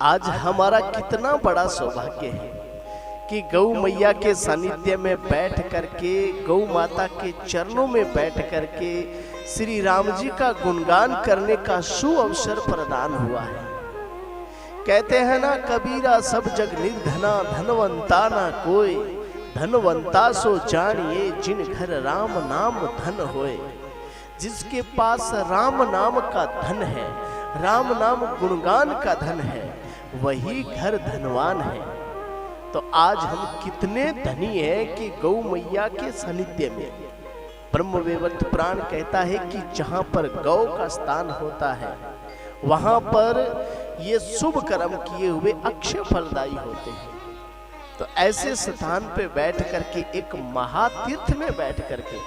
आज हमारा कितना बड़ा सौभाग्य है कि गौ मैया के सानिध्य में बैठ करके, गौ माता के चरणों में बैठ करके श्री राम जी का गुणगान करने का सुअवसर प्रदान हुआ है। कहते हैं ना कबीरा, सब जग निर्धना धनवंता ना कोई, धनवंता सो जानिए जिन घर राम नाम धन होए। जिसके पास राम नाम का धन है, राम नाम गुणगान का धन है, वही घर धनवान है। तो आज हम कितने धनी हैं कि गौ मैया के सानिध्य में। ब्रह्मवैवर्त पुराण कहता है कि जहां पर गौ का स्थान होता है वहां पर ये शुभ कर्म किए हुए अक्षय फलदायी होते हैं। तो ऐसे स्थान पे बैठ करके, एक महातीर्थ में बैठ करके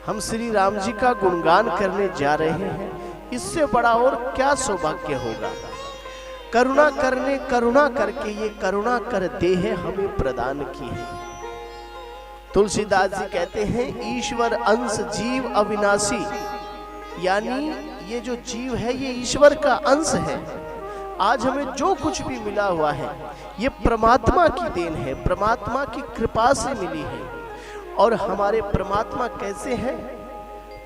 हम श्री राम जी का गुणगान करने जा रहे हैं। इससे बड़ा और क्या सौभाग्य होगा। करुणा करने, करुणा करके ये करुणा कर दे है हमें प्रदान की है। तुलसीदास जी कहते हैं ईश्वर अंश जीव अविनाशी, यानी ये जो जीव है ये ईश्वर का अंश है। आज हमें जो कुछ भी मिला हुआ है ये परमात्मा की देन है, परमात्मा की कृपा से मिली है। और हमारे परमात्मा कैसे हैं?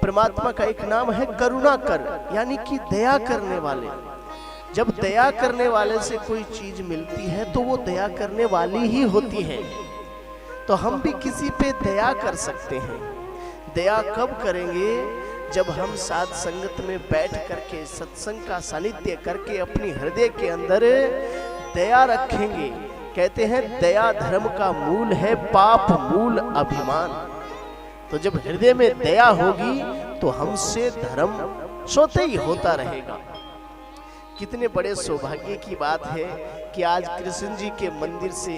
परमात्मा का एक नाम है करुणा कर, यानी कि दया करने वाले। जब दया करने वाले से कोई चीज मिलती है तो वो दया करने वाली ही होती है। तो हम भी किसी पे दया कर सकते हैं। दया कब करेंगे? जब हम साध संगत में बैठ करके, सत्संग का सानिध्य करके अपनी हृदय के अंदर दया रखेंगे। कहते हैं दया धर्म का मूल है, पाप मूल अभिमान। तो जब हृदय में दया होगी तो हमसे धर्म स्वतः ही होता रहेगा। कितने बड़े सौभाग्य की बात है कि आज कृष्ण जी के मंदिर से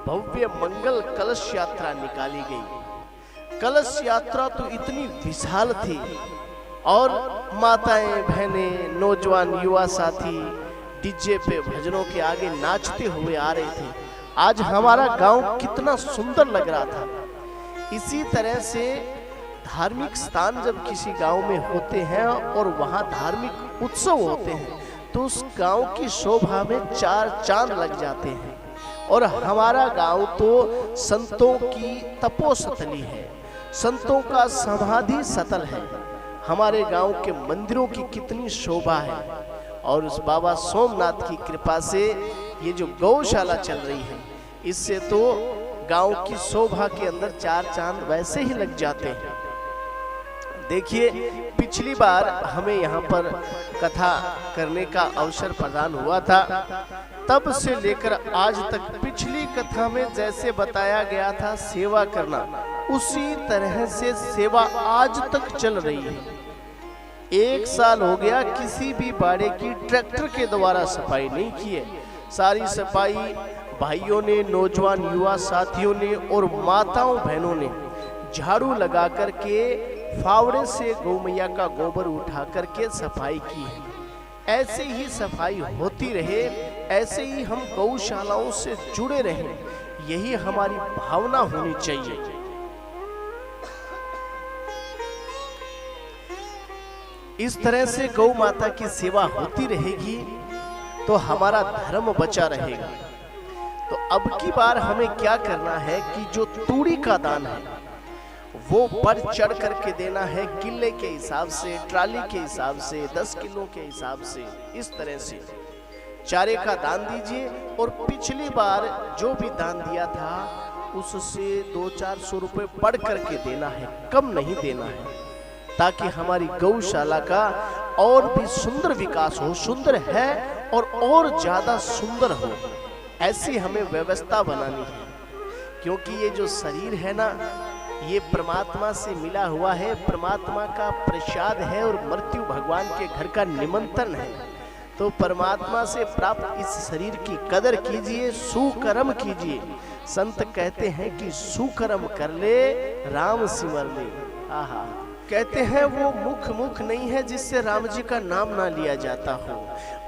भव्य मंगल कलश यात्रा निकाली गई। कलश यात्रा तो इतनी विशाल थी और माताएं, बहनें, नौजवान, युवा साथी डीजे पे भजनों के आगे नाचते हुए आ रहे थे। आज हमारा गांव कितना सुंदर लग रहा था। इसी तरह से धार्मिक स्थान जब किसी गांव में होते हैं और वहां धार्मिक उत्सव होते हैं तो उस गांव की शोभा में चार चांद लग जाते हैं। और हमारा गांव तो संतों की तपोस्थली है, संतों का समाधि स्थल है। हमारे गांव के मंदिरों की कितनी शोभा है। और उस बाबा सोमनाथ की कृपा से ये जो गौशाला चल रही है, इससे तो गांव की शोभा के अंदर चार चांद वैसे ही लग जाते हैं। देखिए, पिछली बार हमें यहाँ पर कथा करने का अवसर प्रदान हुआ था, तब से लेकर आज तक पिछली कथा में जैसे बताया गया था सेवा करना, उसी तरह से सेवा आज तक चल रही है। 1 साल हो गया किसी भी बाड़े की ट्रैक्टर के द्वारा सफाई नहीं की है। सारी सफाई भाइयों ने, नौजवान युवा साथियों ने और माताओं बहनों ने झाड़ू लगा करके, फावड़े से गौ मैया का गोबर उठा करके सफाई की है। ऐसे ही सफाई होती रहे, ऐसे ही हम गौशालाओं से जुड़े रहें, यही हमारी भावना होनी चाहिए। इस तरह से गौ माता की सेवा होती रहेगी तो हमारा धर्म बचा रहेगा। तो अब की बार हमें क्या करना है कि जो तूड़ी का दान है वो बढ़ चढ़ करके देना है, किले के हिसाब से, ट्राली के हिसाब से, 10 किलो के हिसाब से। इस तरह से चारे का दान दीजिए। और पिछली बार जो भी दान दिया था उससे 200-400 रुपए बढ़ करके देना है, कम नहीं देना है, ताकि हमारी गौशाला का और भी सुंदर विकास हो। सुंदर है और ज्यादा सुंदर हो, ऐसी हमें व्यवस्था बनानी है। क्योंकि ये जो शरीर है ना, ये परमात्मा से मिला हुआ है, परमात्मा का प्रसाद है और मृत्यु भगवान के घर का निमंत्रण है। तो परमात्मा से प्राप्त इस शरीर की कदर कीजिए, सुकर्म कीजिए। संत कहते हैं कि सुकर्म कर ले राम सिमर ले। आहा, कहते हैं वो मुख नहीं है जिससे राम जी का नाम ना लिया जाता हो,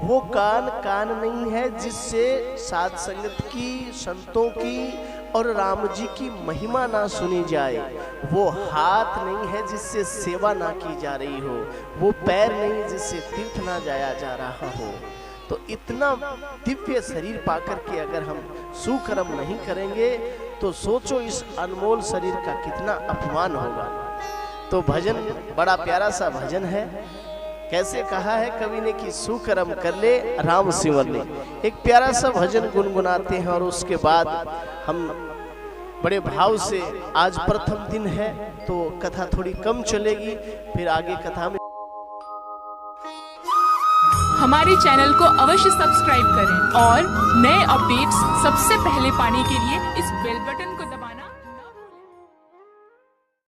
वो कान नहीं है जिससे साध संगत की, संतों की और राम जी की महिमा ना सुनी जाए, वो हाथ नहीं है जिससे सेवा ना की जा रही हो, वो पैर नहीं जिससे तीर्थ ना जाया जा रहा हो। तो इतना दिव्य शरीर पाकर के अगर हम सुकर्म नहीं करेंगे तो सोचो इस अनमोल शरीर का कितना अपमान होगा। तो भजन बड़ा प्यारा सा भजन है। कैसे कहा है कवि ने कि सुकर्म कर ले राम सिमर ले। एक प्यारा सा भजन गुनगुनाते हैं और उसके बाद हम बड़े भाव से, आज प्रथम दिन है तो कथा थोड़ी कम चलेगी, फिर आगे कथा में। हमारे चैनल को अवश्य सब्सक्राइब करें और नए अपडेट्स सबसे पहले पाने के लिए इस बेल बटन